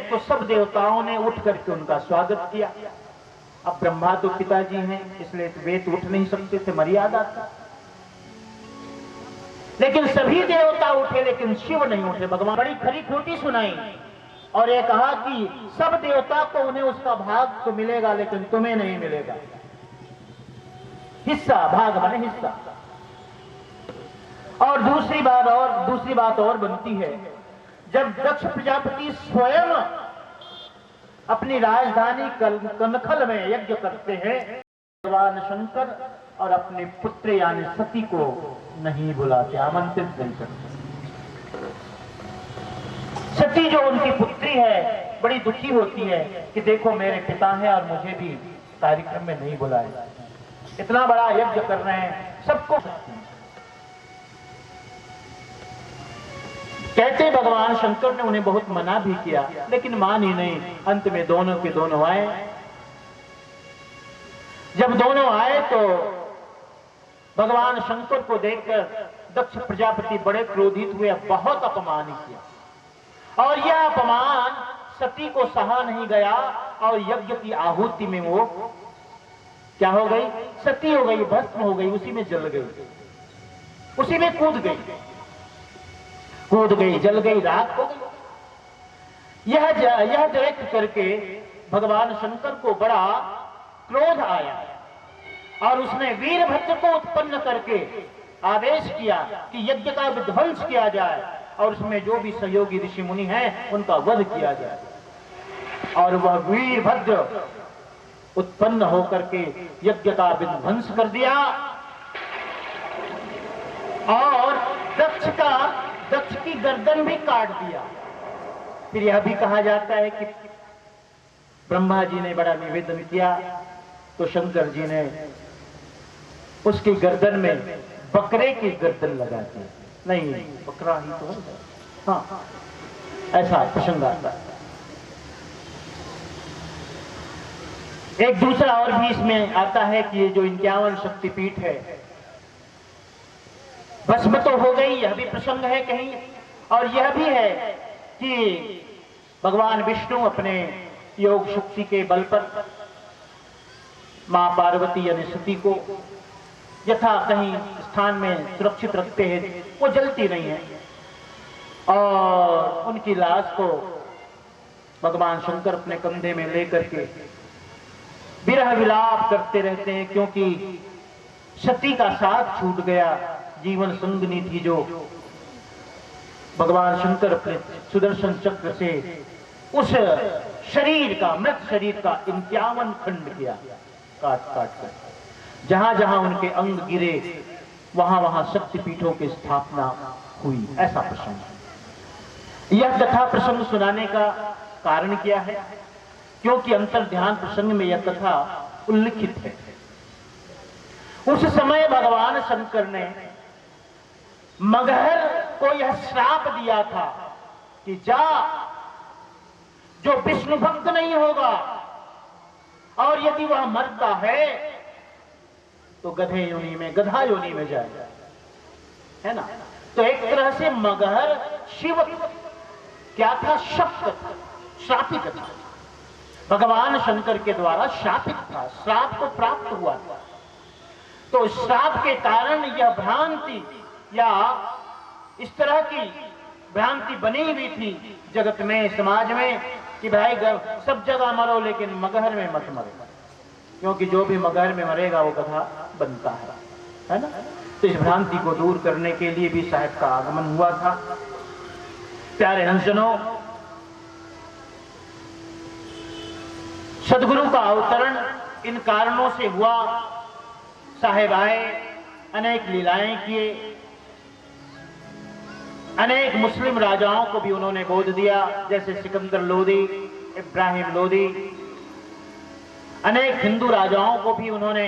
तो सब देवताओं ने उठ करके उनका स्वागत किया। अब ब्रह्मा तो पिताजी हैं, इसलिए वे तो उठ नहीं सकते थे, मर्यादा था। लेकिन सभी देवता उठे, लेकिन शिव नहीं उठे। भगवान बड़ी खरी खोटी सुनाई और ये कहा कि सब देवता को उन्हें उसका भाग तो मिलेगा, लेकिन तुम्हें नहीं मिलेगा। हिस्सा, भाग माने हिस्सा। और दूसरी बात और बनती है, जब दक्ष प्रजापति स्वयं अपनी राजधानी कनखल में यज्ञ करते हैं, भगवान शंकर और अपने पुत्र यानी सती को नहीं बुलाते, आमंत्रित नहीं करते। सती जो उनकी पुत्री है बड़ी दुखी होती है कि देखो मेरे पिता हैं और मुझे भी कार्यक्रम में नहीं बुलाया, इतना बड़ा यज्ञ कर रहे हैं सबको। कहते भगवान शंकर ने उन्हें बहुत मना भी किया, लेकिन मान ही नहीं। अंत में दोनों के दोनों आए। जब दोनों आए तो भगवान शंकर को देखकर दक्ष प्रजापति बड़े क्रोधित हुए, बहुत अपमान किया। और यह अपमान सती को सहा नहीं गया और यज्ञ की आहुति में वो क्या हो गई, सती हो गई, भस्म हो गई, उसी में जल गई, उसी में कूद गई, जल गई, राख हो गई। यह देख करके भगवान शंकर को बड़ा क्रोध आया और उसने वीरभद्र को उत्पन्न करके आदेश किया कि यज्ञ का विध्वंस किया जाए और उसमें जो भी सहयोगी ऋषि मुनि हैं उनका वध किया जाए। और वह वीरभद्र उत्पन्न होकर के यज्ञ का विध्वंस कर दिया और दक्ष की गर्दन भी काट दिया। फिर यह भी कहा जाता है कि ब्रह्मा जी ने बड़ा निवेदन किया तो शंकर जी ने उसकी गर्दन में बकरे की गर्दन लगा दी। नहीं, बकरा ही तो है, हाँ, ऐसा प्रसंग आता है। एक दूसरा और भी इसमें आता है कि ये जो 51 शक्तिपीठ है भस्म तो हो गई, यह भी प्रसंग है कहीं। और यह भी है कि भगवान विष्णु अपने योग शक्ति के बल पर मां पार्वती यानी सती को यथा कहीं स्थान में सुरक्षित रखते हैं, वो जलती नहीं है। और उनकी लाश को भगवान शंकर अपने कंधे में लेकर के विरह विलाप करते रहते हैं, क्योंकि सती का साथ छूट गया, जीवन संगनी थी जो भगवान शंकर अपने सुदर्शन चक्र से उस शरीर का, मृत शरीर का 51 खंड किया, काट कर। जहां जहां उनके अंग गिरे वहां वहां शक्तिपीठों की स्थापना हुई। ऐसा प्रसंग। यह कथा प्रसंग सुनाने का कारण क्या है? क्योंकि अंतर ध्यान प्रसंग में यह कथा उल्लिखित है। उस समय भगवान शंकर ने मगहर को यह श्राप दिया था कि जा, जो विष्णु भक्त नहीं होगा और यदि वह मरता है तो गधा योनि में जाएगा, है ना। तो एक तरह से मगहर शिव क्या था, शक्त था, श्रापित था, भगवान शंकर के द्वारा शापित था, श्राप को प्राप्त हुआ था। तो श्राप के कारण यह भ्रांति या इस तरह की भ्रांति बनी हुई थी जगत में, समाज में, कि भाई सब जगह मरो लेकिन मगहर में मत मरो, क्योंकि जो भी मगहर में मरेगा वो गधा बनता है ना। तो इस भ्रांति को दूर करने के लिए भी साहब का आगमन हुआ था। प्यारे हंसजनों, सदगुरु का अवतरण इन कारणों से हुआ। साहेब आए, अनेक लीलाएं किए, अनेक मुस्लिम राजाओं को भी उन्होंने बोध दिया, जैसे सिकंदर लोदी, इब्राहिम लोदी। अनेक हिंदू राजाओं को भी उन्होंने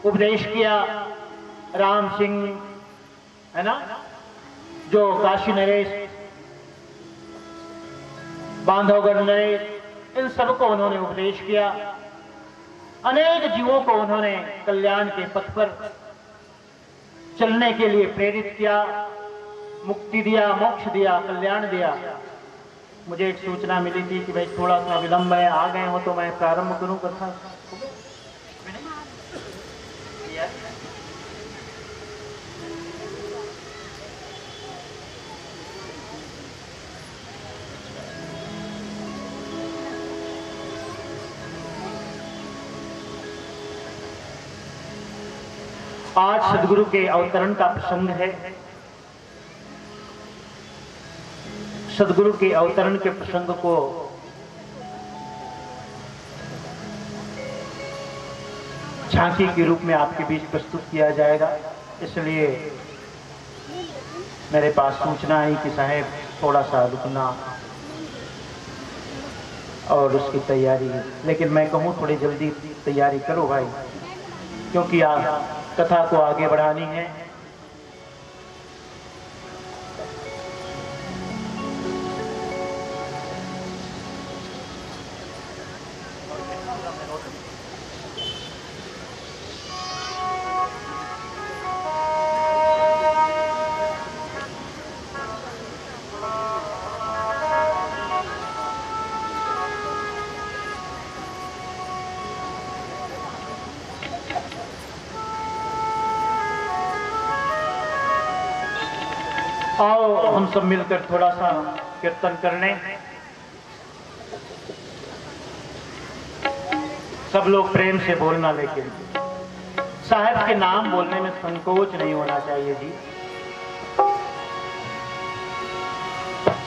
उपदेश किया। राम सिंह, है ना, जो काशी नरेश, बांधवगढ़ नरेश, इन सबको उन्होंने उपदेश किया। अनेक जीवों को उन्होंने कल्याण के पथ पर चलने के लिए प्रेरित किया, मुक्ति दिया, मोक्ष दिया, कल्याण दिया। मुझे एक सूचना मिली थी कि भाई थोड़ा सा विलंब है, आ गए हो तो मैं प्रारंभ करूं कथा। आज सदगुरु के अवतरण का प्रसंग है। सदगुरु के अवतरण के प्रसंग को झांकी के रूप में आपके बीच प्रस्तुत किया जाएगा। इसलिए मेरे पास सूचना आई कि साहेब थोड़ा सा रुकना और उसकी तैयारी, लेकिन मैं कहूँ थोड़ी जल्दी तैयारी करो भाई, क्योंकि आप कथा को आगे बढ़ानी है। आओ हम सब मिलकर थोड़ा सा कीर्तन कर लें। सब लोग प्रेम से बोलना, लेकिन साहब के नाम बोलने में संकोच नहीं होना चाहिए जी।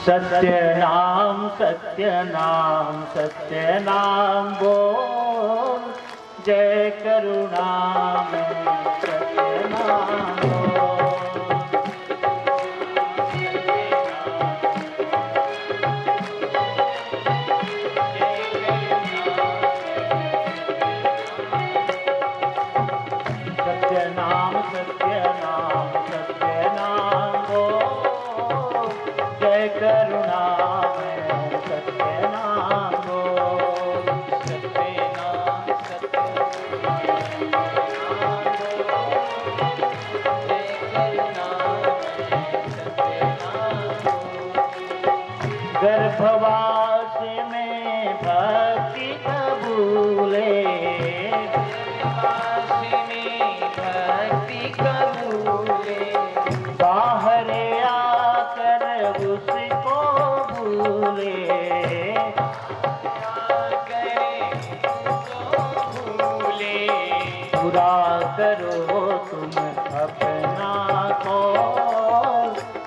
सत्य नाम सत्य नाम सत्य नाम बोल, जय करुणामय सत्य नाम बोल। गर्भवास में भक्ति कबूले, भक्ति कबूले, बाहर आकर उसको भूले, पूरा करो तुम अपना को,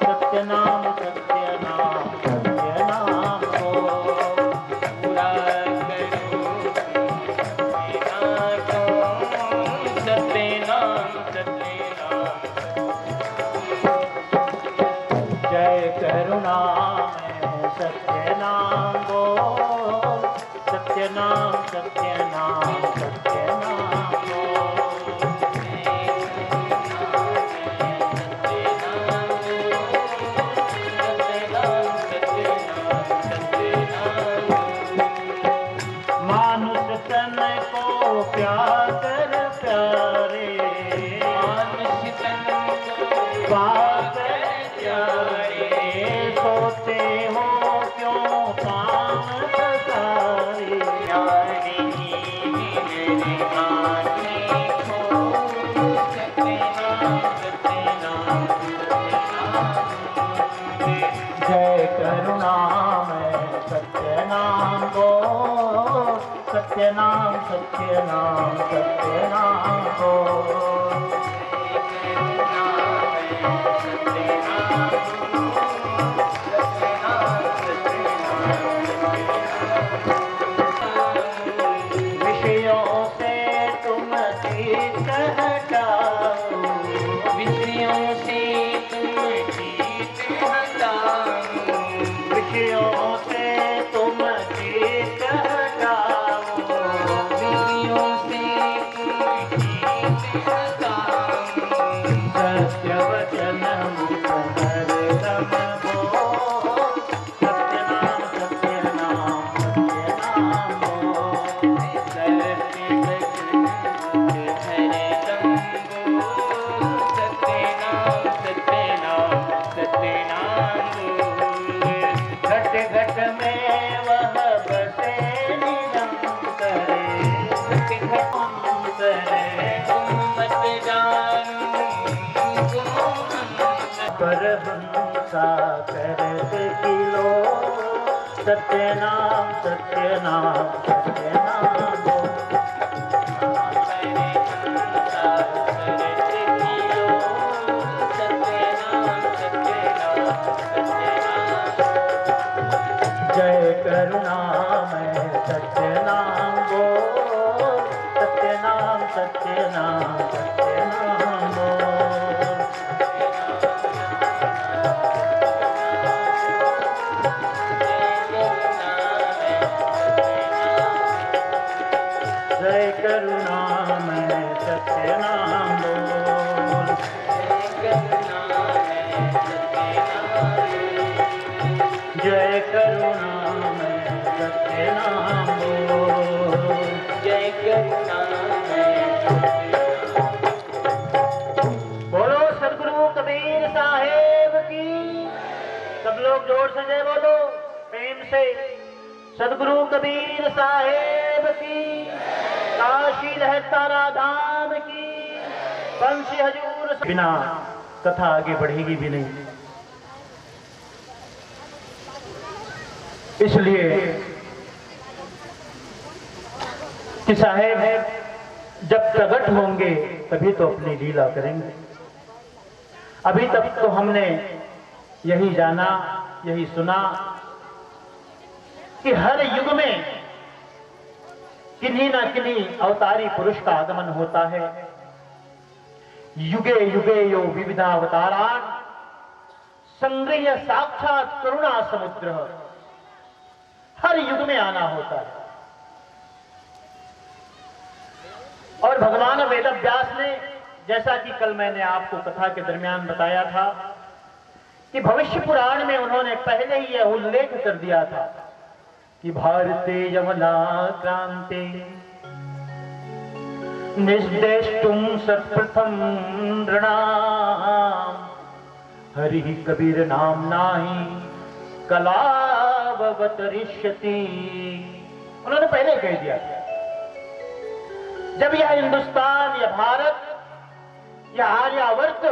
सत्य नाम सत्य नाम सत्य नाम को, पूरा करो अपना को, सत्य नाम सत्य नाम। जय करुणामय सत्य नाम बोल, सत्य नाम सत्य नाम सत्य नाम बोल। मानुष तन को प्याकर प्यारे, मानुष तन को प्याकर प्यारे, सोते हो क्यों काम पसारे, प्यारी मेरी आँखें खोल, सत्य नाम सत्य नाम जय करुणामय सत्य नाम बोल, सत्य नाम सत्य नाम सत्य नाम बोल। विषयों से तुम चित्त हटाओ, विषयों से तुम चित्त हटाओ, विषयों से तुम चित्त हटाओ, विषयों से तुम चित्त हटाओ, सत्य वचन मुख हर देखी लो, सत्य नाम सत्य नाम सत्य नाम लो। जय करुणामय सत्य नाम बोल, सत्य नाम सत्य नाम सत्य नाम बोल। जय करुणामय सत्य नाम बोल, जय करुणामय सत्य नाम बोल, जय करुणामय। बोलो सदगुरु कबीर साहेब की। सब लोग जोर से जय बोलो, प्रेम से। सदगुरु कबीर साहेब की, काशी लहरतारा धाम की, बंसी हजूर। बिना कथा आगे बढ़ेगी भी नहीं, इसलिए कि साहेब जब प्रकट होंगे तभी तो अपनी लीला करेंगे। अभी तक तो हमने यही जाना, यही सुना कि हर युग में किन्हीं ना किन्हीं अवतारी पुरुष का आगमन होता है। युगे युगे यो विविधा अवतारान संग्रह साक्षात करुणा समुद्र। हर युग में आना होता है। और भगवान वेदव्यास ने, जैसा कि कल मैंने आपको कथा के दरमियान बताया था, कि भविष्य पुराण में उन्होंने पहले ही यह उल्लेख कर दिया था कि भारते यमुना क्रांते निष्देष्टुम सत्प्रथम नृणाम हरि कबीर नाम नाही कलावतरिष्यति। उन्होंने पहले कह दिया था। जब यह हिंदुस्तान या भारत या आर्यावर्त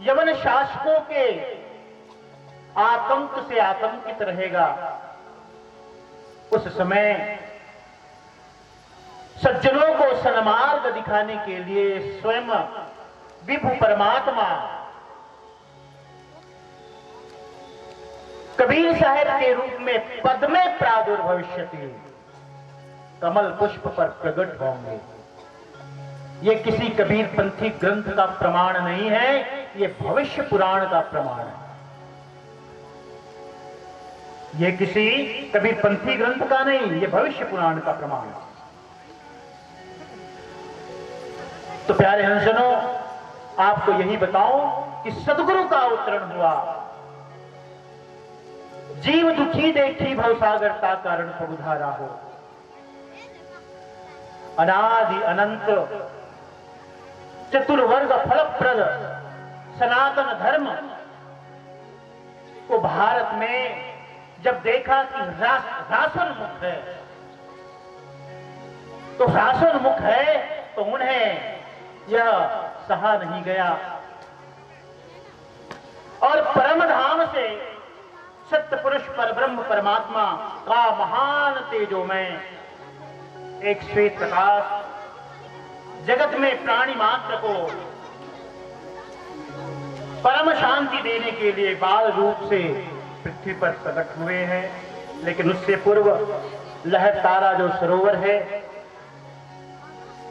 यवन शासकों के आतंक से आतंकित रहेगा, उस समय सज्जनों को सन्मार्ग दिखाने के लिए स्वयं विभु परमात्मा कबीर साहब के रूप में पद में प्रादुर्भविष्यति, कमल पुष्प पर प्रकट होंगे। ये किसी कबीर पंथी ग्रंथ का प्रमाण नहीं है, ये भविष्य पुराण का प्रमाण है। ये किसी कबीर पंथी ग्रंथ का नहीं, ये भविष्य पुराण का प्रमाण है। तो प्यारे हंसनों, आपको यही बताऊं कि सदगुरु का अवतरण हुआ। जीव दुखी देखी भवसागरता कारण प्रभुधारा हो। अनादि अनंत चतुर्वर्ग फलप्रद सनातन धर्म को भारत में जब देखा कि रासोन्मुख है, तो रासोन्मुख है तो उन्हें यह सहा नहीं गया और परम धाम से सत्य पुरुष पर ब्रह्म परमात्मा का महान तेजो में एक श्वेत प्रकाश जगत में प्राणी मात्र को परम शांति देने के लिए बाल रूप से पृथ्वी पर प्रकट हुए हैं। लेकिन उससे पूर्व लहरतारा जो सरोवर है,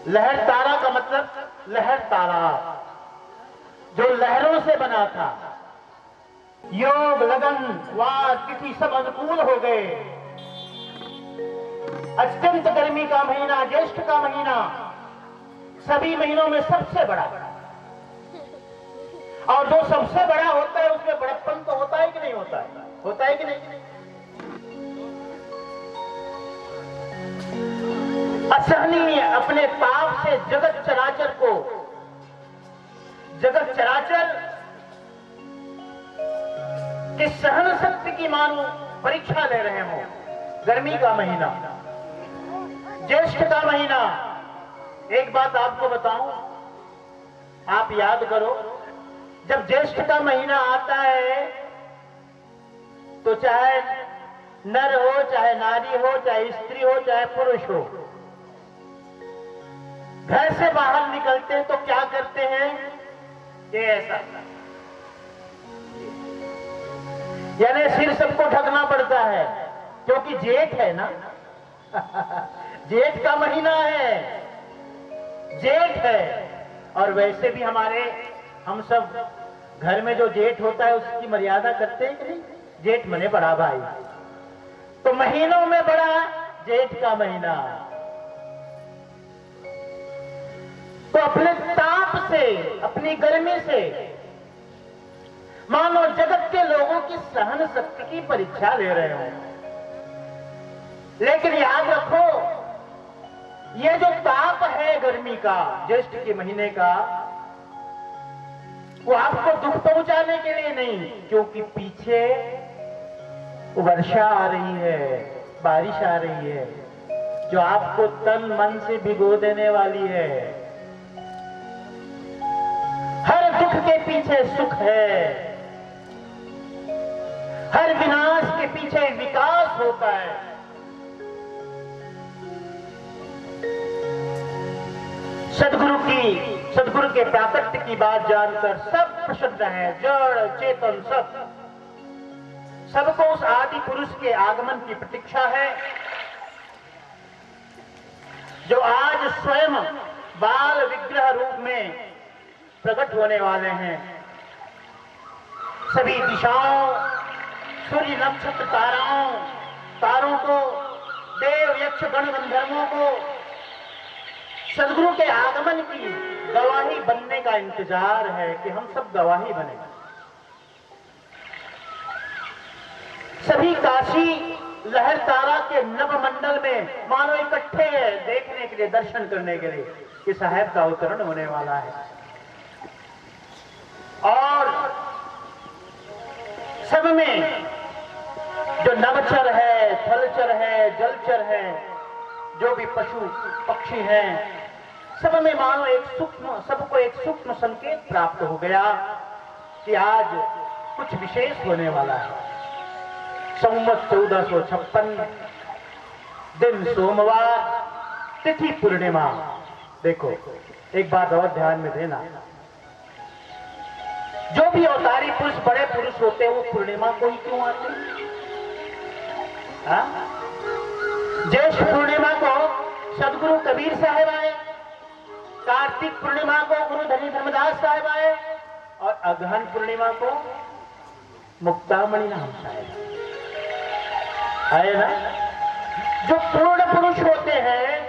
लहरतारा का मतलब लहर तारा, जो लहरों से बना था। योग लगन वार तिथि सब अनुकूल हो गए। अत्यंत गर्मी का महीना, ज्येष्ठ का महीना, सभी महीनों में सबसे बड़ा, और जो सबसे बड़ा होता है उसमें बड़प्पन तो होता है कि नहीं होता है? होता है कि नहीं? असहनीय अपने पाप से जगत चराचर को, जगत चराचर कि सहन शक्ति की मानो परीक्षा ले रहे हो। गर्मी का महीना, ज्येष्ठ का महीना। एक बात आपको बताऊं, आप याद करो, जब ज्येष्ठ का महीना आता है तो चाहे नर हो, चाहे नारी हो, चाहे स्त्री हो, चाहे पुरुष हो, घर से बाहर निकलते हैं तो क्या करते हैं? ये ऐसा, यानी सिर सबको ढकना पड़ता है, क्योंकि जेठ है ना। जेठ का महीना है, जेठ है। और वैसे भी हम सब घर में जो जेठ होता है उसकी मर्यादा करते हैं कि नहीं? जेठ मने बड़ा भाई, तो महीनों में बड़ा जेठ का महीना। तो अपने ताप से, अपनी गर्मी से मानो जगत के लोगों की सहन शक्ति की परीक्षा ले रहे हो। लेकिन याद रखो, ये जो ताप है गर्मी का, ज्येष्ठ के महीने का, वो आपको दुख पहुंचाने के लिए नहीं, क्योंकि पीछे वर्षा आ रही है, बारिश आ रही है, जो आपको तन मन से भिगो देने वाली है। हर दुख के पीछे सुख है, हर विनाश के पीछे विकास होता है। सदगुरु के प्राकट्य की बात जानकर सब प्रसन्न है, जड़ चेतन सबको उस आदि पुरुष के आगमन की प्रतीक्षा है, जो आज स्वयं बाल विग्रह रूप में प्रकट होने वाले हैं। सभी दिशाओं, सूर्य नक्षत्र तारों को, देव यक्ष गण गंधर्वों को सदगुरु के आगमन की गवाही बनने का इंतजार है कि हम सब गवाही बने। सभी काशी लहर तारा के नभ मंडल में मानो इकट्ठे हैं देखने के लिए, दर्शन करने के लिए कि साहेब का अवतरण होने वाला है। और सब में जो नभचर है, थलचर है, जलचर है, जो भी पशु पक्षी हैं, सब में मानो सबको एक सूक्ष्म संकेत प्राप्त हो गया कि आज कुछ विशेष होने वाला है। संवत 1456, दिन सोमवार, तिथि पूर्णिमा। देखो एक बात और ध्यान में देना, जो भी अवतारी पुरुष, बड़े पुरुष होते हैं, वो पूर्णिमा को ही क्यों आते हैं? ज्येष्ठ पूर्णिमा को सदगुरु कबीर साहब आए, कार्तिक पूर्णिमा को गुरु धनी धर्मदास साहब आए, और अगहन पूर्णिमा को मुक्तामणि नाम साहब आए ना। जो पूर्ण पुरुष होते हैं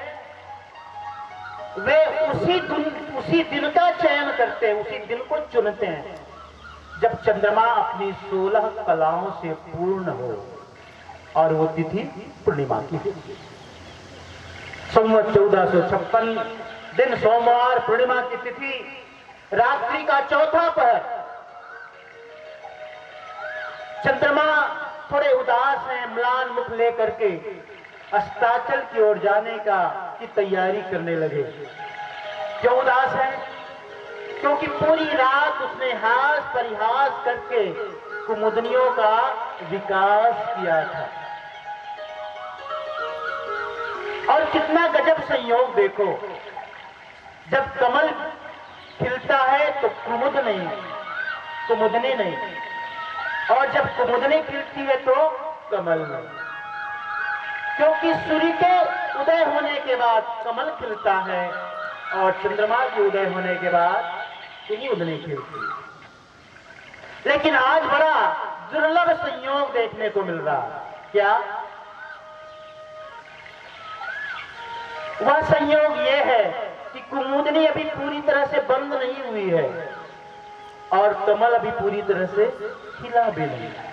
वे उसी दिन का चयन करते हैं, उसी दिन को चुनते हैं जब चंद्रमा अपनी 16 कलाओं से पूर्ण हो, और वो तिथि पूर्णिमा की है। संवत 1456, दिन सोमवार, पूर्णिमा की तिथि, रात्रि का चौथा पहर। चंद्रमा थोड़े उदास हैं, म्लान मुख लेकर के अस्ताचल की ओर जाने की तैयारी करने लगे। क्यों उदास है? क्योंकि पूरी रात उसने हास परिहास करके कुमुदनियों का विकास किया था। और कितना गजब संयोग देखो, जब कमल खिलता है तो कुमुदनी नहीं, और जब कुमुदनी खिलती है तो कमल नहीं। क्योंकि सूर्य के उदय होने के बाद कमल खिलता है, और चंद्रमा के उदय होने के बाद कुमुदनी खिलती है। लेकिन आज बड़ा दुर्लभ संयोग देखने को मिल रहा। क्या? वह संयोग यह है कि कुमुदनी अभी पूरी तरह से बंद नहीं हुई है, और कमल अभी पूरी तरह से खिला भी नहीं है।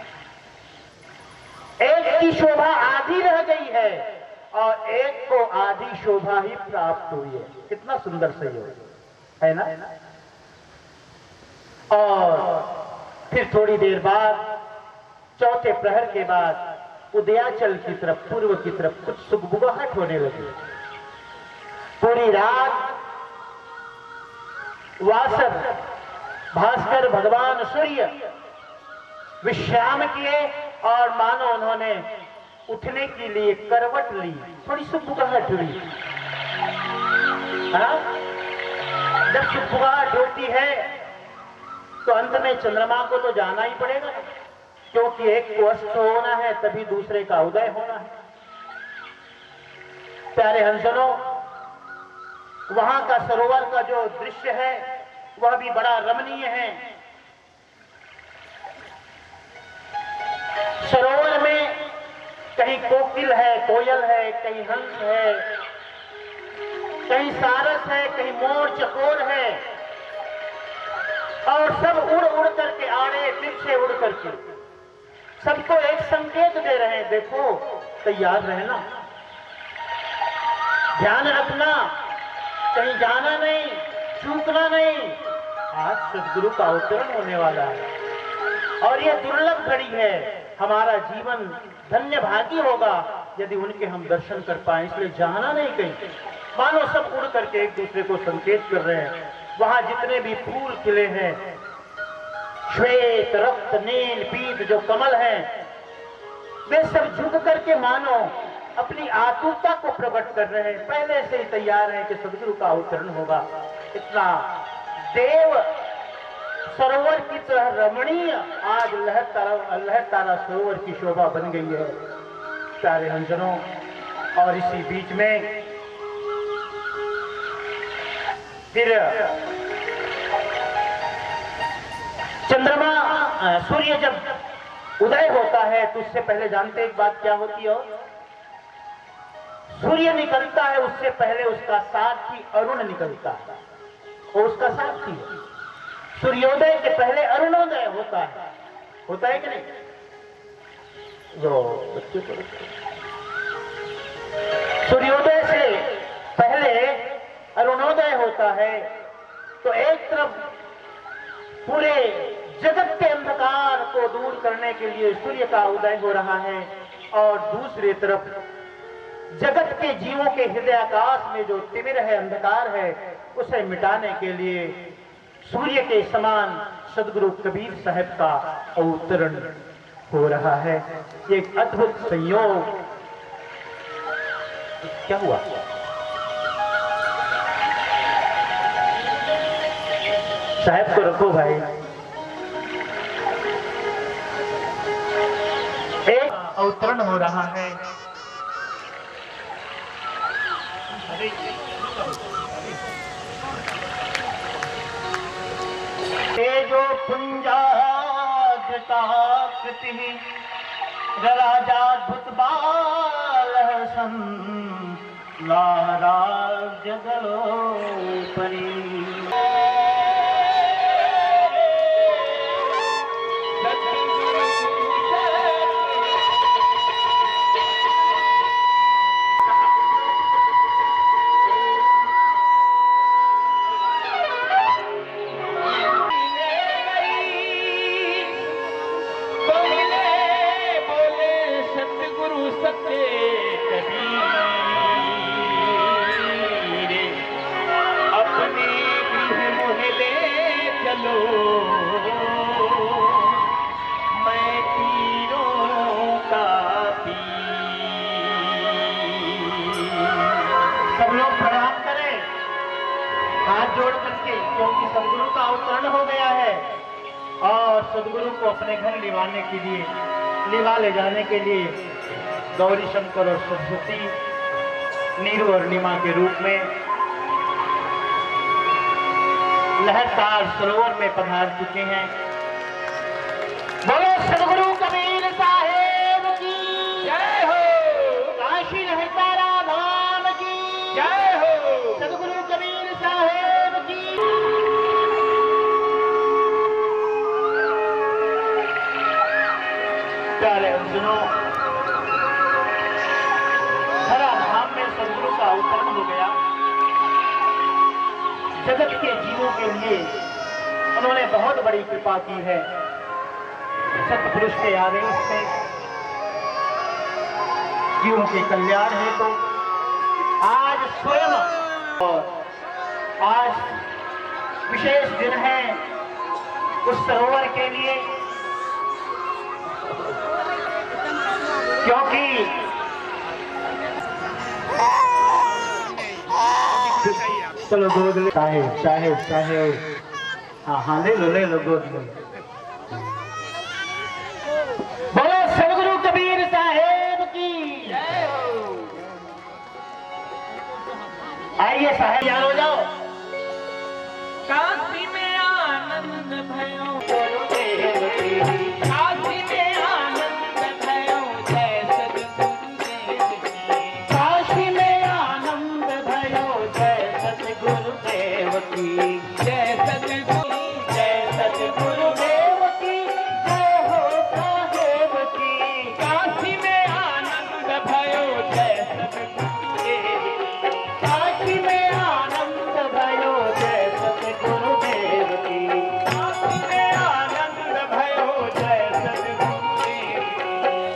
एक की शोभा आधी रह गई है, और एक को आधी शोभा ही प्राप्त हुई है। कितना सुंदर संयोग है ना। और फिर थोड़ी देर बाद, चौथे प्रहर के बाद, उदयाचल की तरफ, पूर्व की तरफ कुछ सुगबुगाहट होने लगी। पूरी रात वासर भास्कर भगवान सूर्य विश्राम किए, और मानो उन्होंने उठने के लिए करवट ली, थोड़ी सुबुगाहट हुई। हाँ? जब सुबुगाहट होती है तो अंत में चंद्रमा को तो जाना ही पड़ेगा, क्योंकि एक को अस्त होना है तभी दूसरे का उदय होना है। प्यारे हंसनों, वहां का सरोवर का जो दृश्य है वह भी बड़ा रमणीय है। सरोवर में कहीं कोकिल है, कोयल है, कहीं हंस है, कहीं सारस है, कहीं मोर चकोर है, और सब उड़ उड़ करके आड़े तिरछे उड़ करके सबको एक संकेत दे रहे हैं, देखो तैयार रहना, ध्यान रखना, कहीं जाना नहीं, चूकना नहीं। आज सदगुरु का अवतरण होने वाला है और यह दुर्लभ घड़ी है। हमारा जीवन धन्य भागी होगा यदि उनके हम दर्शन कर पाए, इसलिए जाना नहीं कहीं। मानो सब उड़ करके एक दूसरे को संकेत कर रहे हैं। वहां जितने भी फूल खिले हैं, श्वेत, रक्त, नील, पीत जो कमल हैं, वे सब झुक करके मानो अपनी आतुरता को प्रकट कर रहे हैं, पहले से ही तैयार हैं कि सदगुरु का अवतरण होगा। इतना देव सरोवर की तरह रमणीय आज लहरतारा सरोवर की शोभा बन गई है प्यारे हंसनों। और इसी बीच में फिर चंद्रमा, सूर्य जब उदय होता है तो उससे पहले जानते एक बात क्या होती है? सूर्य निकलता है उससे पहले उसका साथी अरुण निकलता है, वो उसका साथी है। सूर्योदय के पहले अरुणोदय होता है कि नहीं? जो बच्चे को सूर्योदय से पहले अरुणोदय होता है, तो एक तरफ पूरे जगत के अंधकार को दूर करने के लिए सूर्य का उदय हो रहा है, और दूसरी तरफ जगत के जीवों के हृदय आकाश में जो तिमिर है, अंधकार है, उसे मिटाने के लिए सूर्य के समान सदगुरु कबीर साहब का अवतरण हो रहा है। एक अद्भुत संयोग। क्या हुआ? साहब को रखो भाई। एक अवतरण हो रहा है। तेजो पुंजाकृति राजाद्भुत बालहसन नाराज जगलोपरि। जोड़ करके, क्योंकि सदगुरु का अवतरण हो गया है और सदगुरु को अपने घर लिवा ले जाने के लिए गौरी शंकर और सरस्वती नीरू और नीमा के रूप में लहरतार सरोवर में पधार चुके हैं। बोलो सदगुरु कबीर साहेब की जय हो, काशी लहरतारा धाम की जय हो, सदगुरु कबीर साहेब की। प्यारे अर्जुनों, धरा धाम में सदगुरु का अवतरण हो गया। जगत के जीवों के लिए उन्होंने बहुत बड़ी कृपा की है। सतपुरुष के आदेश से जीवों के कल्याण है तो आज स्वयं और आज विशेष दिन है उस सरोवर के लिए। चलो गोद ले साहेब साहेब साहेब। हाँ हाँ ले लो गोद ले। बोलो सदगुरु कबीर साहेब की जय हो। आइए साहेब यार हो जाओ। काशी में आनंद भयो गुरुदेव की काशी में आनंद भयो जय सद्गुरुदेव की काशी में आनंद भयो जय सद्गुरुदेव की जय सद्गुरु जय सद्गुरुदेव की जय हो साहेब की। काशी में आनंद भयो जय सद्गुरुदेव काशी में आनंद भयो जय सद्गुरुदेव की काशी में आनंद भयो जय सद्गुरुदेव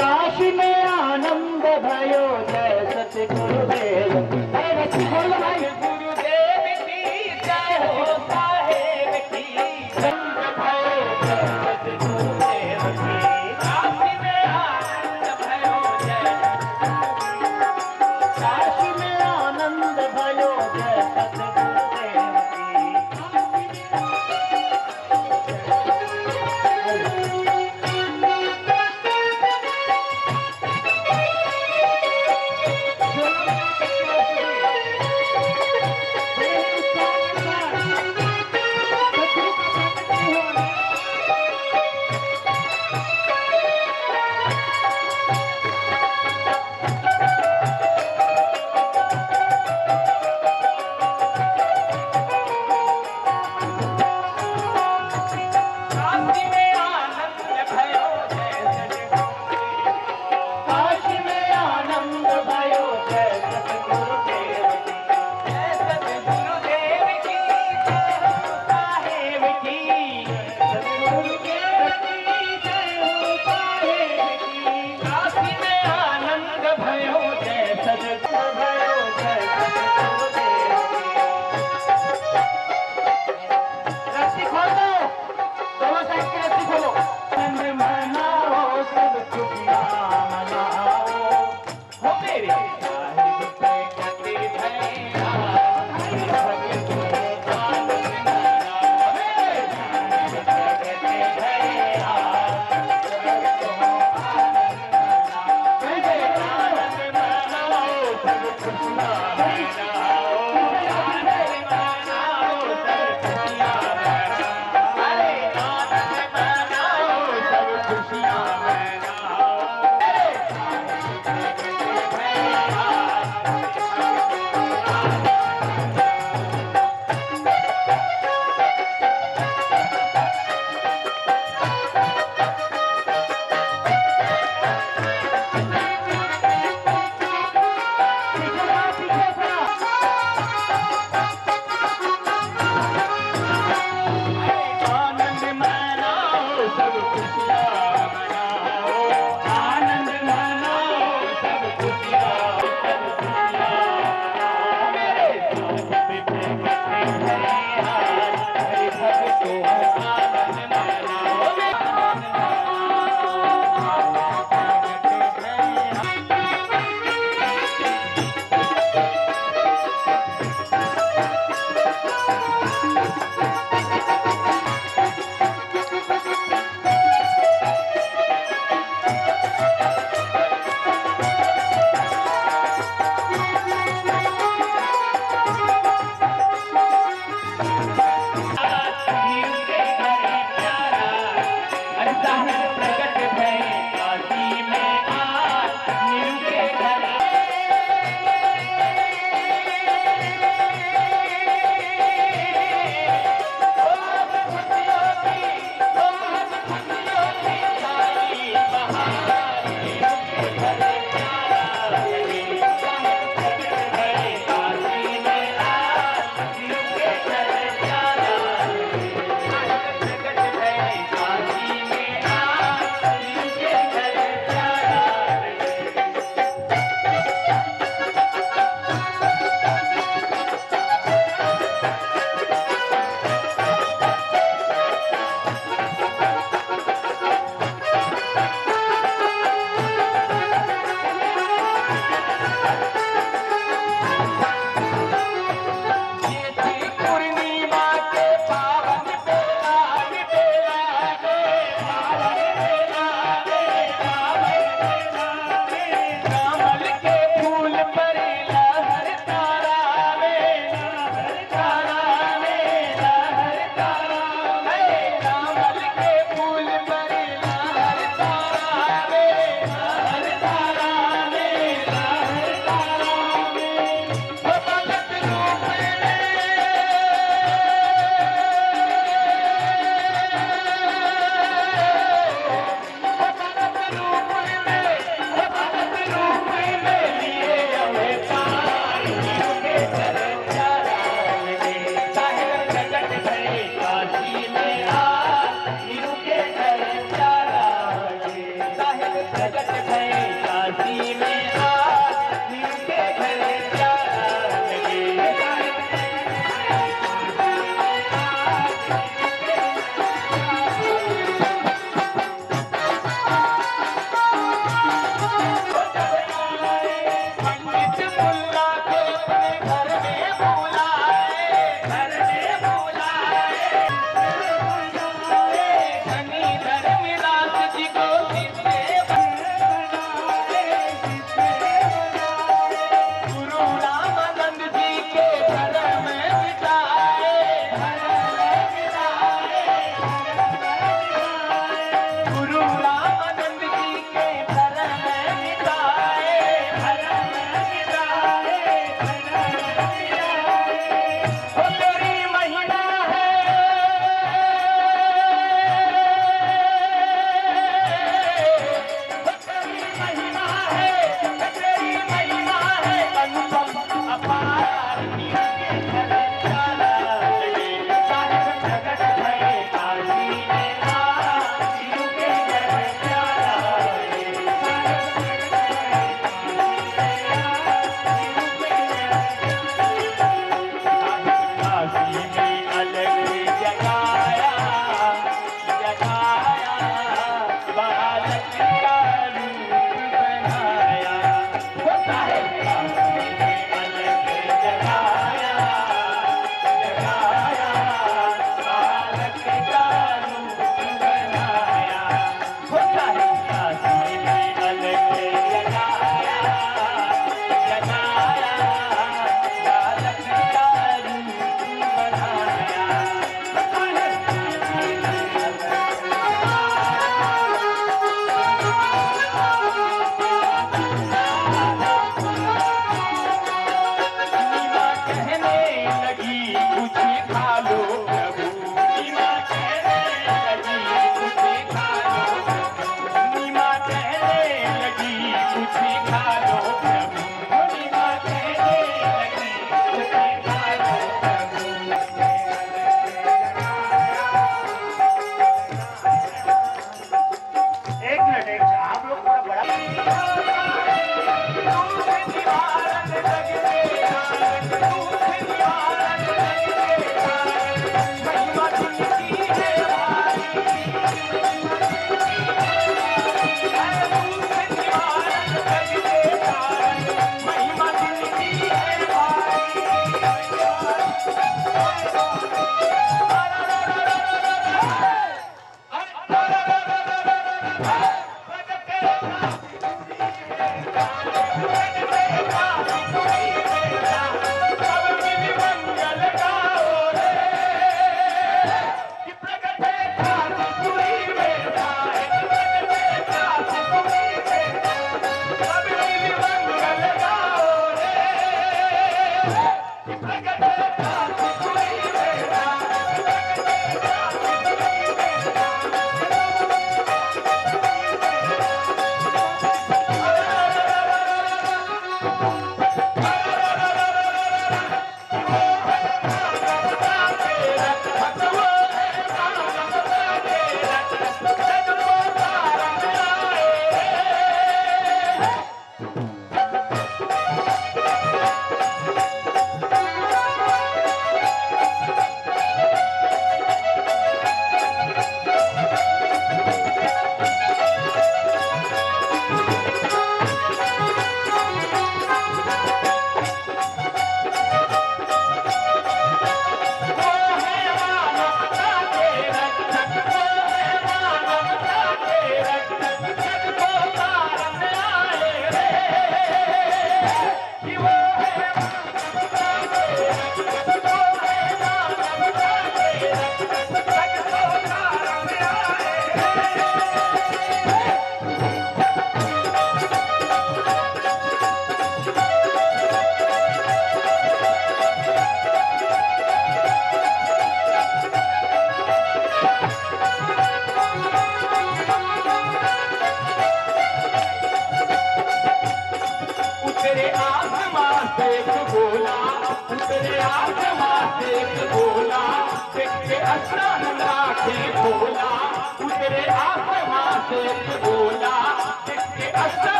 काशी में आनंद भयो जय सद्गुरुदेव की। अरे रस्सी खोल लो भाई। गुरुदेव की जय हो साहेब की आनंद भयो जय सद्गुरुदेव की काशी में आनंद भयो जय काशी में आनंद भयो जय सद्गुरुदेव काशी में आनंद भयो जय सद्गुरुदेव काशी में आनंद भयो जय सद्गुरुदेव जय सद्गुरुदेव की जय हो साहेब की सद्गुरुदेव की जय हो साहेब की। काशी में आनंद भयो जय सद्गुरु भयो जय सद्गुरुदेव की। रस्सी खोल दो, दोनों साइड की रस्सी खोलो। आनंद मनाओ सब खुशियाँ मनाओ। हो मेरे साहिब पे कटे भैया भगत को आनंद मनाओ मेरे साहिब पे कटे भैया भगत को आनंद मनाओ मेरे आनंद मनाओ सब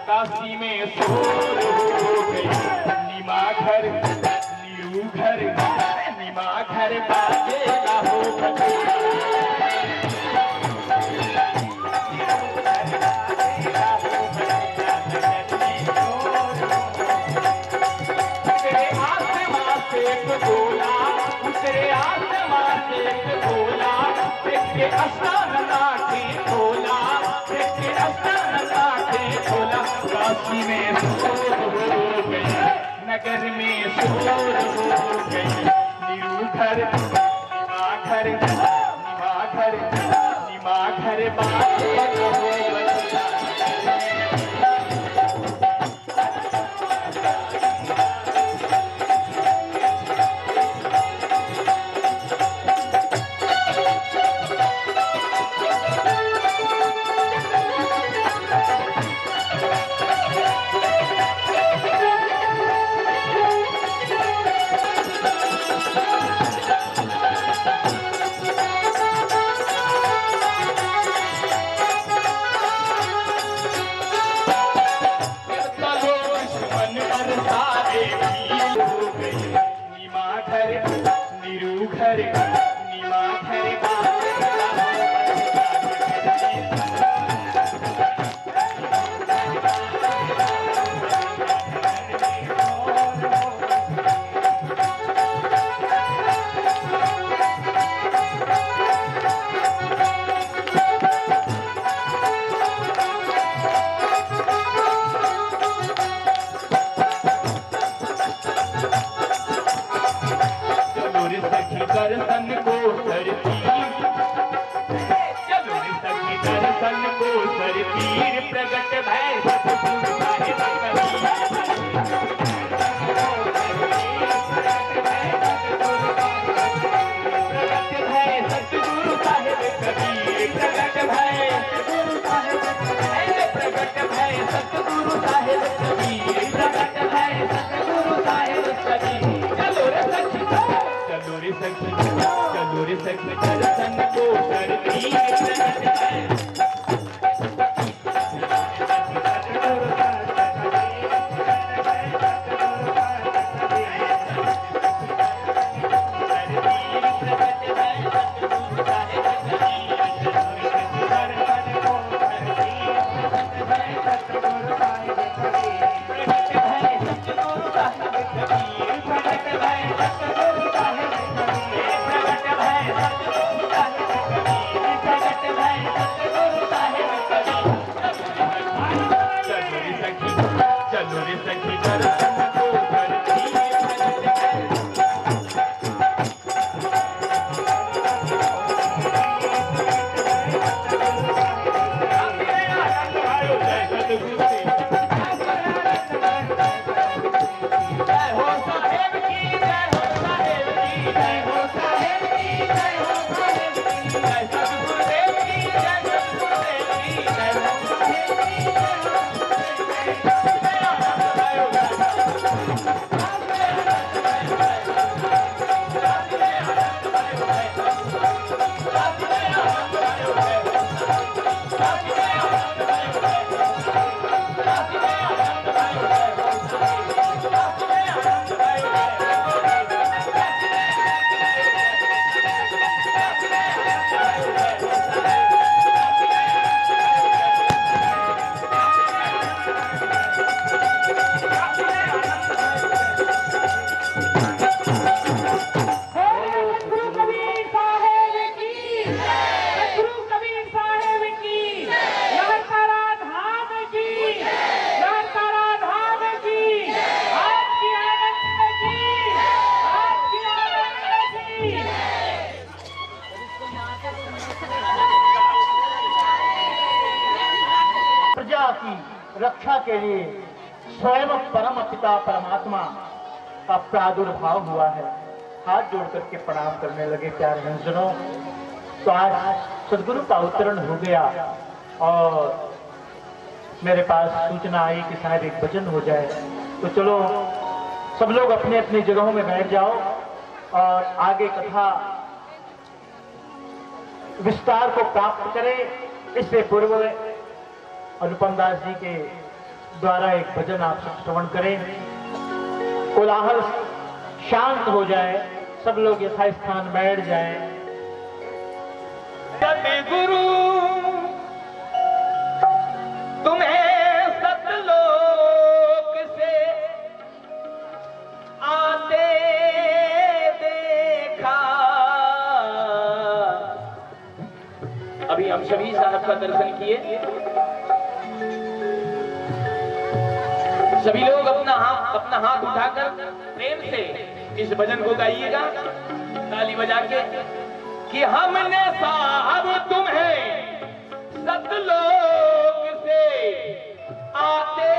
काशी में शोर हो गई, निमा घर न्यू घर निमा घर बाजेला हो उतरे आसमां से बोला, उतरे आसमां से बोला, देखते आसमान लाठी खोला, देखते आसमान लाठी खोला। काशी में शोर हो गई, नगर में शोर हो गई, न्यू घर निमा घर निमा घर निमा घर बाजेला हो गई। दर्शन को सरतीर, चलो सखी दर्शन को सरतीर, प्रगट भय सतगुरु साहिब कबीर, प्रगट भय सतगुरु साहिब कबीर, प्रगट भय सतगुरु साहिब कबीर, प्रगट भय सतगुरु साहिब कबीर। चलो रे सखी, चलो रे सखी, चलो रे सखी दर्शन को सरतीर, प्रगट भय की रक्षा के लिए स्वयं परम पिता परमात्मा का प्रादुर्भाव हुआ है। हाथ जोड़ करके प्रणाम करने लगे प्यारे हंसजनों। तो आज सदगुरु का अवतरण हो गया और मेरे पास सूचना आई कि शायद एक भजन हो जाए। तो चलो सब लोग अपने अपनी जगहों में बैठ जाओ और आगे कथा विस्तार को प्राप्त करें। इससे पूर्व अनुपम दास जी के द्वारा एक भजन आप सब श्रवण करें। कोलाहल शांत हो जाए, सब लोग यथास्थान बैठ जाएं। सतगुरु तुम्हें सतलोक से आते देखा। अभी हम शबीर साहब का दर्शन किए। सभी लोग अपना हाथ उठाकर प्रेम से इस भजन को गाइएगा ताली बजा के कि हमने साहब तुम्हें सतलोक से आते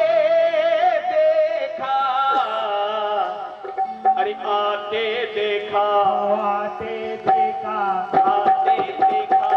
देखा। अरे आते देखा, आते देखा, आते देखा,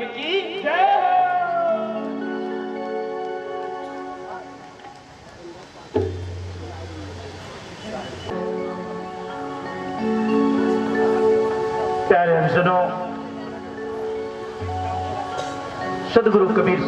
महादेव की जय हो। प्यारे हरिजनों, सदगुरु कबीर